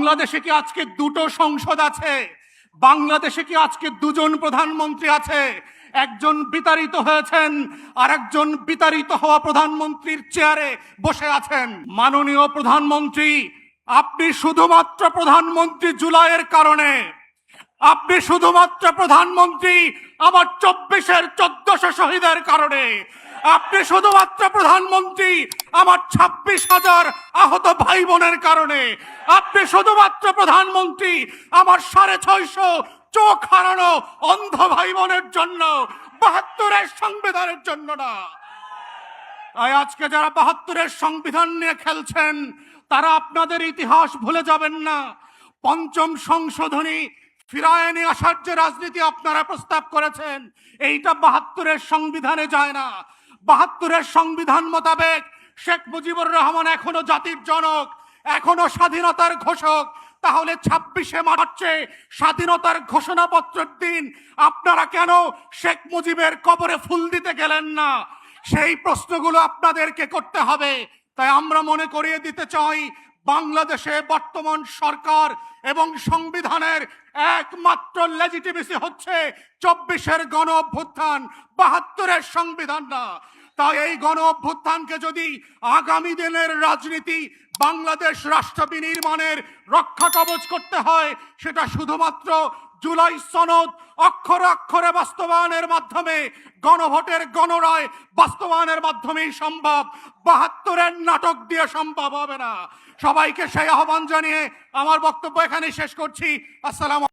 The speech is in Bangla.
বাংলাদেশে কি আজকে দুটো সংসদ আছে? বাংলাদেশে কি আজকে দুজন প্রধানমন্ত্রী আছে? একজন বিতাড়িত হয়েছেন আর একজন বিতাড়িত হওয়া প্রধানমন্ত্রীর চেয়ারে বসে আছেন। মাননীয় প্রধানমন্ত্রী, আপনি শুধুমাত্র প্রধানমন্ত্রী জুলাইয়ের কারণে, আপনি শুধুমাত্র প্রধানমন্ত্রী আমার 24-এর 1400 শহীদের কারণে, আপনি শুধুমাত্র প্রধানমন্ত্রী আমার 26,000 আহত ভাই বোনের কারণে, আপনি শুধুমাত্র প্রধানমন্ত্রী আমার 650 চোখ হারানো অন্ধ ভাই বোনের জন্য, 72-এর সংবিধানের জন্য না। তাই আজকে যারা 72-এর সংবিধান নিয়ে খেলছেন তারা আপনাদের ইতিহাস ভুলে যাবেন না। পঞ্চম সংশোধনী ফিরায় নিয়ে আসার যে রাজনীতি আপনারা প্রস্তাব করেছেন, এইটা 72-এর সংবিধানে যায় না। 72-এর সংবিধান মোতাবেক শেখ মুজিবুর রহমান এখনো জাতির জনক, এখনো স্বাধীনতার ঘোষক। তাহলে 26শে মার্চে স্বাধীনতার ঘোষণাপত্রের দিন আপনারা কেন শেখ মুজিবের কবরে ফুল দিতে গেলেন না? সেই প্রশ্নগুলো আপনাদেরকে করতে হবে। তাই আমরা মনে করিয়ে দিতে চাই, বাংলাদেশে বর্তমান সরকার এবং সংবিধানের একমাত্র লেজিটিমেসি হচ্ছে 24-এর গণ অভ্যুত্থান, 72-এর সংবিধান না। তাই এই গণ অভ্যুত্থানকে যদি আগামী দিনের রাজনীতি বাংলাদেশ রাষ্ট্র বিনির্মাণের রক্ষা কবচ করতে হয়, সেটা শুধুমাত্র জুলাই সনদ অক্ষরে অক্ষরে বাস্তবায়নের মাধ্যমে, গণভোটের গণরায় বাস্তবায়নের মাধ্যমেই সম্ভব। 72-এর নাটক দিয়ে সম্ভব হবে না। সবাইকে সেই আহ্বান জানিয়ে আমার বক্তব্য এখানেই শেষ করছি। আসসালাম।